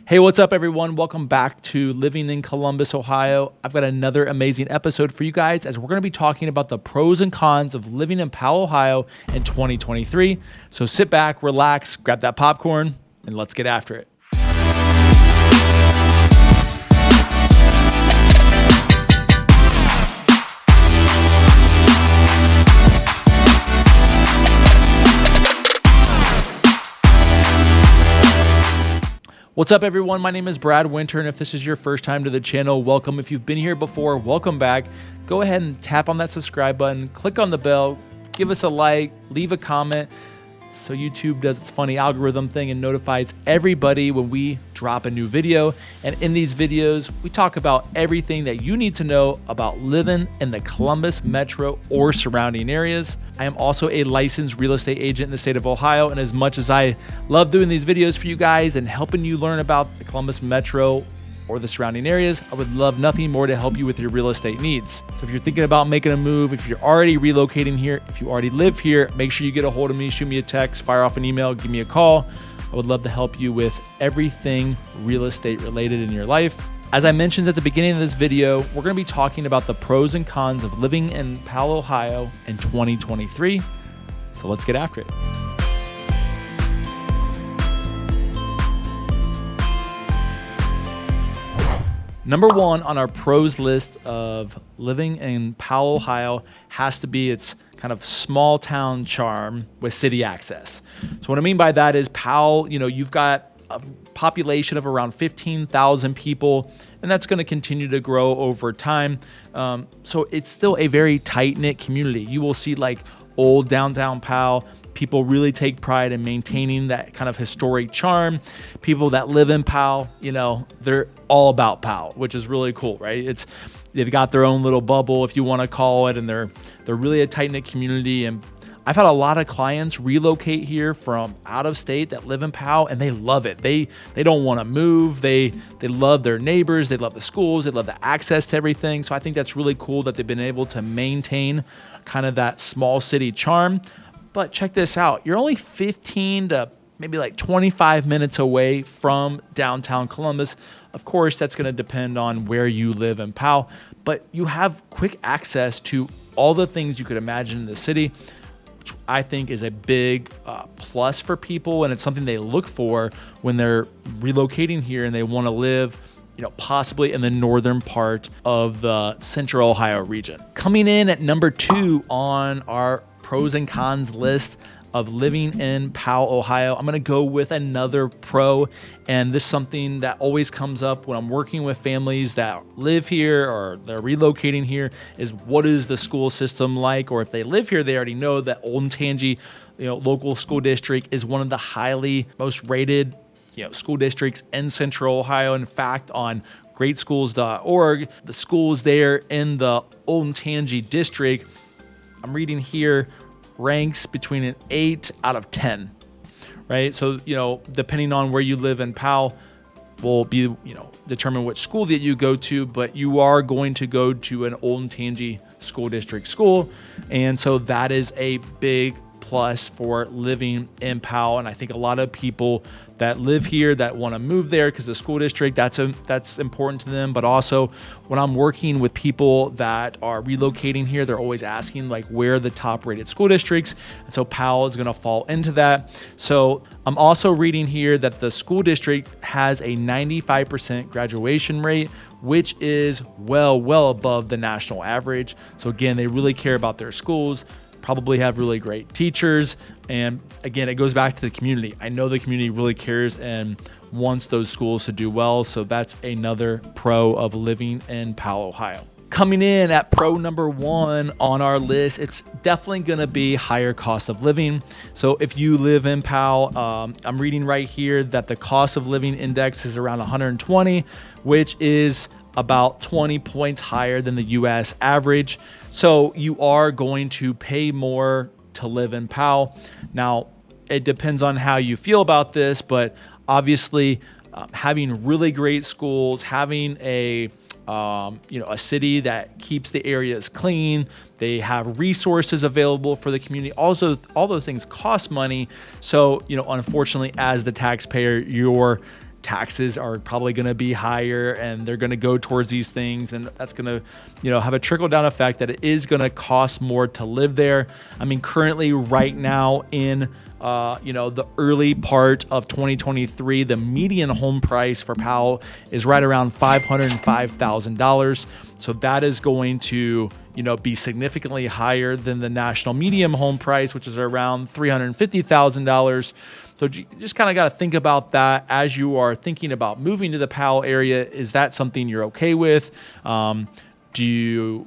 Hey, what's up, everyone? Welcome back to Living in Columbus, Ohio. I've got another amazing episode for you guys as we're going to be talking about the pros and cons of living in Powell, Ohio in 2023. So sit back, relax, grab that popcorn, and let's get after it. What's up, everyone? My name is Brad Winter, and if this is your first time to the channel, welcome. If you've been here before, welcome back. Go ahead and tap on that subscribe button, click on the bell, give us a like, leave a comment, so YouTube does its funny algorithm thing and notifies everybody when we drop a new video. And in these videos, we talk about everything that you need to know about living in the Columbus metro or surrounding areas. I am also a licensed real estate agent in the state of Ohio, and as much as I love doing these videos for you guys and helping you learn about the Columbus metro or the surrounding areas, I would love nothing more to help you with your real estate needs. So if you're thinking about making a move, if you're already relocating here, if you already live here, make sure you get a hold of me, shoot me a text, fire off an email, give me a call. I would love to help you with everything real estate related in your life. As I mentioned at the beginning of this video, we're going to be talking about the pros and cons of living in Powell, Ohio in 2023. So let's get after it. Number one on our pros list of living in Powell, Ohio has to be its kind of small town charm with city access. So what I mean by that is Powell, you've got a population of around 15,000 people, and that's going to continue to grow over time. So it's still a very tight-knit community. You will see like old downtown Powell. People really take pride in maintaining that kind of historic charm. People that live in Powell, they're all about Powell, which is really cool, right? They've got their own little bubble, if you want to call it, and they're really a tight-knit community. And I've had a lot of clients relocate here from out of state that live in Powell, and they love it. They don't want to move. They love their neighbors. They love the schools. They love the access to everything. So I think that's really cool that they've been able to maintain kind of that small city charm. But check this out. You're only 15 to maybe like 25 minutes away from downtown Columbus. Of course, that's going to depend on where you live in Powell, but you have quick access to all the things you could imagine in the city, which I think is a big plus for people. And it's something they look for when they're relocating here and they want to live possibly in the northern part of the central Ohio region. Coming in at number 2 on our pros and cons list of living in Powell, Ohio, I'm going to go with another pro. And this is something that always comes up when I'm working with families that live here or they're relocating here is what is the school system like? Or if they live here, they already know that Olentangy, local school district is one of the most rated school districts in central Ohio. In fact, on greatschools.org, the schools there in the Olentangy district, I'm reading here, ranks between an 8 out of 10, right? So, depending on where you live in Powell will be, determine which school that you go to, but you are going to go to an Olentangy school district school. And so that is a big plus for living in Powell. And I think a lot of people that live here that want to move there because the school district, that's important to them. But also when I'm working with people that are relocating here, they're always asking like where are the top rated school districts. And so Powell is going to fall into that. So I'm also reading here that the school district has a 95% graduation rate, which is well above the national average. So again, they really care about their schools, probably have really great teachers. And again, it goes back to the community. I know the community really cares and wants those schools to do well. So that's another pro of living in Powell, Ohio. Coming in at pro number 1 on our list, it's definitely going to be higher cost of living. So if you live in Powell, I'm reading right here that the cost of living index is around 120, which is about 20 points higher than the US average. So you are going to pay more to live in Powell. Now, it depends on how you feel about this, but obviously having really great schools, having a city that keeps the areas clean, they have resources available for the community. Also, all those things cost money. So, unfortunately, as the taxpayer, you're taxes are probably going to be higher and they're going to go towards these things. And that's going to, have a trickle down effect that it is going to cost more to live there. I mean, currently right now in the early part of 2023, the median home price for Powell is right around $505,000. So that is going to, be significantly higher than the national median home price, which is around $350,000. So you just kind of got to think about that as you are thinking about moving to the Powell area. Is that something you're okay with? Can you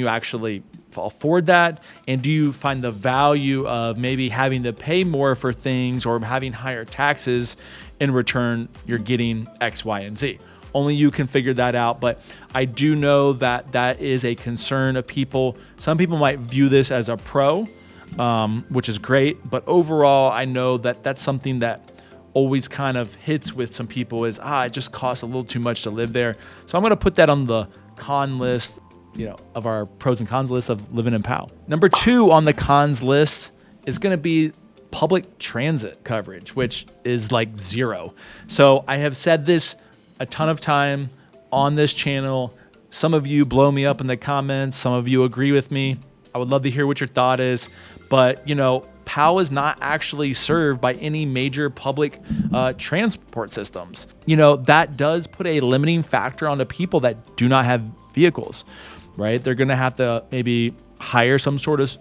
actually afford that? And do you find the value of maybe having to pay more for things or having higher taxes in return? You're getting X, Y, and Z. Only you can figure that out. But I do know that that is a concern of people. Some people might view this as a pro, which is great. But overall, I know that that's something that always kind of hits with some people is, it just costs a little too much to live there. So I'm going to put that on the con list, of our pros and cons list of living in Powell. Number 2 on the cons list is going to be public transit coverage, which is like 0. So I have said this a ton of time on this channel. Some of you blow me up in the comments. Some of you agree with me. I would love to hear what your thought is. But, Powell is not actually served by any major public transport systems. That does put a limiting factor on the people that do not have vehicles, right? They're going to have to maybe hire some sort of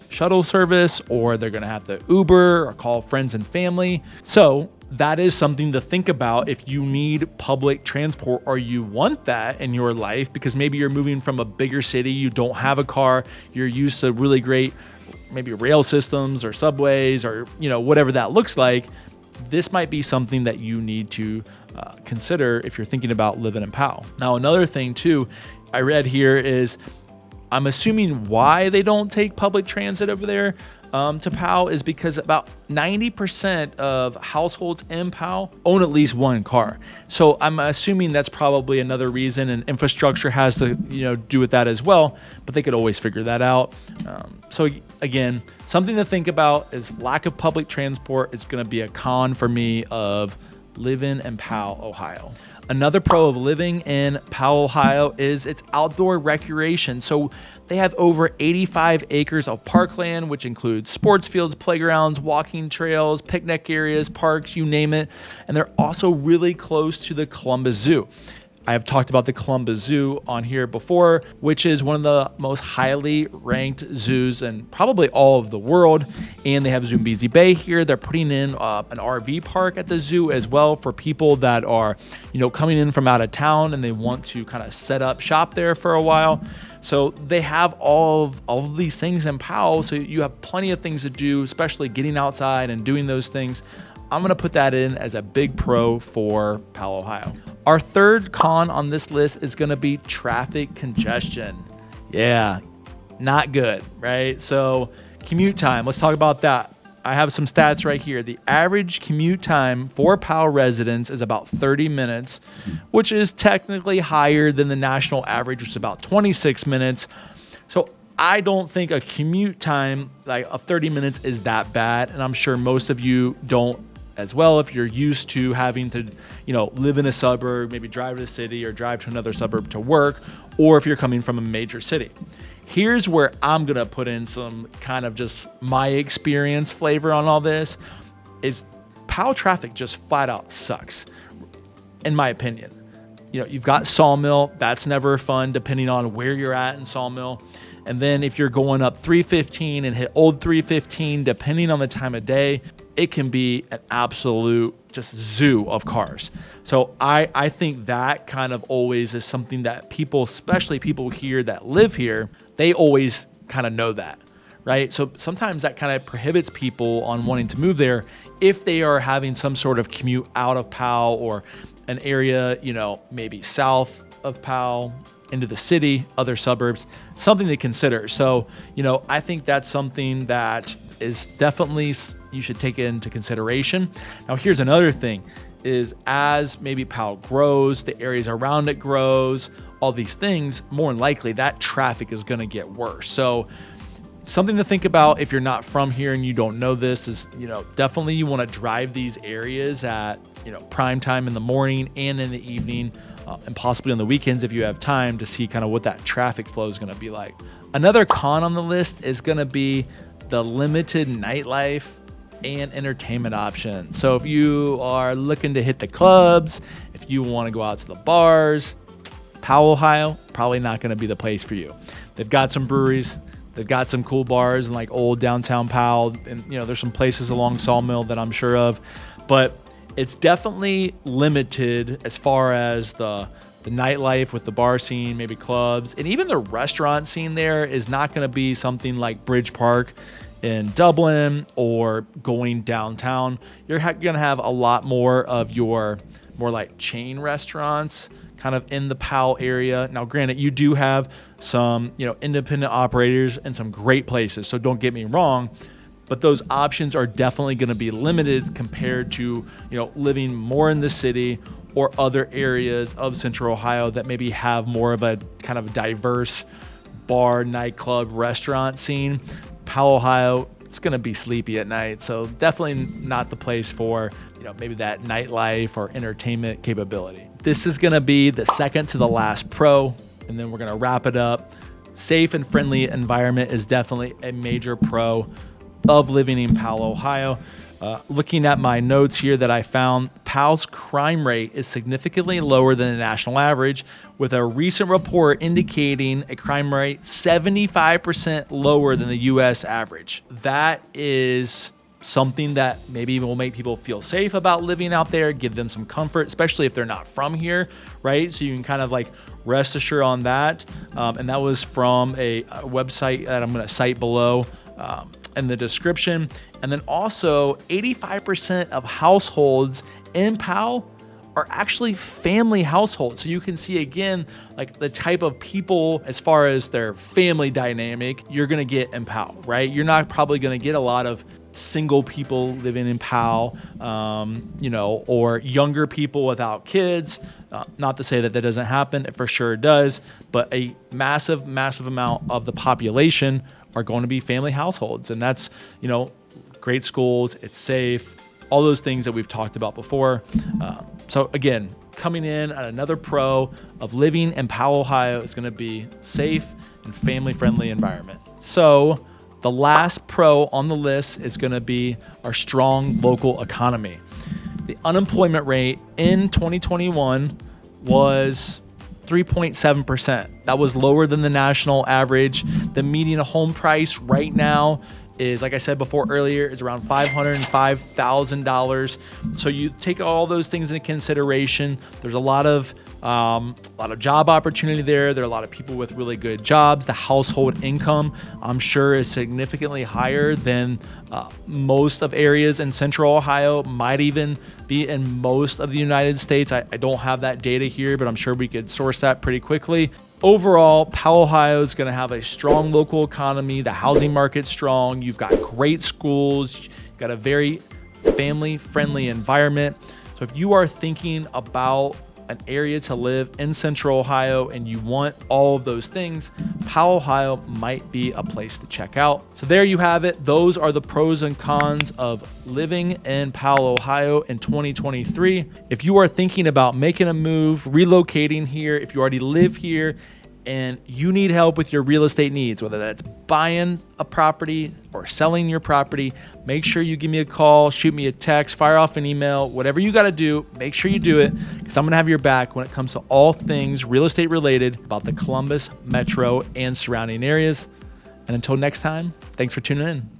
shuttle service, or they're going to have to Uber or call friends and family. So that is something to think about if you need public transport or you want that in your life, because maybe you're moving from a bigger city, you don't have a car, you're used to really great maybe rail systems or subways or whatever that looks like. This might be something that you need to consider if you're thinking about living in Powell. Now, another thing too, I read here is, I'm assuming why they don't take public transit over there to Powell is because about 90% of households in Powell own at least one car. So I'm assuming that's probably another reason, and infrastructure has to do with that as well, but they could always figure that out. So again, something to think about is lack of public transport is going to be a con for me of living in Powell, Ohio. Another pro of living in Powell, Ohio is its outdoor recreation. So they have over 85 acres of parkland, which includes sports fields, playgrounds, walking trails, picnic areas, parks, you name it. And they're also really close to the Columbus Zoo. I have talked about the Columbus Zoo on here before, which is one of the most highly ranked zoos in probably all of the world. And they have Zumbizi Bay here. They're putting in an RV park at the zoo as well for people that are, coming in from out of town and they want to kind of set up shop there for a while. So they have all of these things in Powell. So you have plenty of things to do, especially getting outside and doing those things. I'm going to put that in as a big pro for Powell, Ohio. Our third con on this list is going to be traffic congestion. Yeah, not good, right? So commute time, let's talk about that. I have some stats right here. The average commute time for Powell residents is about 30 minutes, which is technically higher than the national average, which is about 26 minutes. So I don't think a commute time of 30 minutes is that bad. And I'm sure most of you don't as well, if you're used to having to, live in a suburb, maybe drive to the city or drive to another suburb to work, or if you're coming from a major city. Here's where I'm going to put in some kind of just my experience flavor on all this is Powell traffic just flat out sucks, in my opinion. You've got Sawmill. That's never fun, depending on where you're at in Sawmill. And then if you're going up 315 and hit old 315, depending on the time of day, it can be an absolute just zoo of cars. So I think that kind of always is something that people, especially people here that live here, they always kind of know that, right? So sometimes that kind of prohibits people on wanting to move there if they are having some sort of commute out of Powell or an area, maybe south of Powell into the city, other suburbs, something to consider. So, I think that's something that is definitely you should take into consideration. Now, here's another thing is as maybe Powell grows, the areas around it grows, all these things, more than likely that traffic is going to get worse. So something to think about if you're not from here and you don't know this is, definitely you want to drive these areas at prime time in the morning and in the evening, and possibly on the weekends if you have time to see kind of what that traffic flow is going to be like. Another con on the list is going to be the limited nightlife and entertainment options. So if you are looking to hit the clubs, if you want to go out to the bars, Powell, Ohio, probably not going to be the place for you. They've got some breweries, they've got some cool bars in like old downtown Powell, and there's some places along Sawmill that I'm sure of, but it's definitely limited as far as the nightlife with the bar scene, maybe clubs, and even the restaurant scene there is not going to be something like Bridge Park in Dublin or going downtown. You're going to have a lot more of your more like chain restaurants kind of in the Powell area. Now, granted, you do have some, independent operators and some great places, so don't get me wrong, but those options are definitely going to be limited compared to, living more in the city or other areas of Central Ohio that maybe have more of a kind of diverse bar, nightclub, restaurant scene. Powell, Ohio, it's going to be sleepy at night, so definitely not the place for, maybe that nightlife or entertainment capability. This is going to be the second to the last pro, and then we're going to wrap it up. Safe and friendly environment is definitely a major pro of living in Powell, Ohio. Looking at my notes here that I found, Powell's crime rate is significantly lower than the national average, with a recent report indicating a crime rate 75% lower than the U.S. average. That is something that maybe will make people feel safe about living out there, give them some comfort, especially if they're not from here, right? So you can kind of like rest assured on that. And that was from a website that I'm going to cite below in the description. And then also 85% of households in Powell are actually family households. So you can see again, like the type of people as far as their family dynamic you're going to get in Powell, right? You're not probably going to get a lot of single people living in Powell, or younger people without kids. Not to say that that doesn't happen, it for sure does, but a massive amount of the population are going to be family households. And that's, great schools, it's safe, all those things that we've talked about before. So again, coming in at another pro of living in Powell, Ohio is going to be safe and family-friendly environment. So the last pro on the list is going to be our strong local economy. The unemployment rate in 2021 was 3.7%. That was lower than the national average. The median home price right now is, like I said before earlier, is around $505,000. So you take all those things into consideration. There's a lot of job opportunity there. There are a lot of people with really good jobs. The household income, I'm sure, is significantly higher than most of areas in Central Ohio, might even be in most of the United States. I don't have that data here, but I'm sure we could source that pretty quickly. Overall, Powell, Ohio is going to have a strong local economy. The housing market's strong. You've got great schools. You've got a very family-friendly environment. So if you are thinking about an area to live in Central Ohio and you want all of those things, Powell, Ohio might be a place to check out. So there you have it. Those are the pros and cons of living in Powell, Ohio in 2023. If you are thinking about making a move, relocating here, if you already live here and you need help with your real estate needs, whether that's buying a property or selling your property, make sure you give me a call, shoot me a text, fire off an email, whatever you got to do, make sure you do it, because I'm going to have your back when it comes to all things real estate related about the Columbus metro and surrounding areas. And until next time, thanks for tuning in.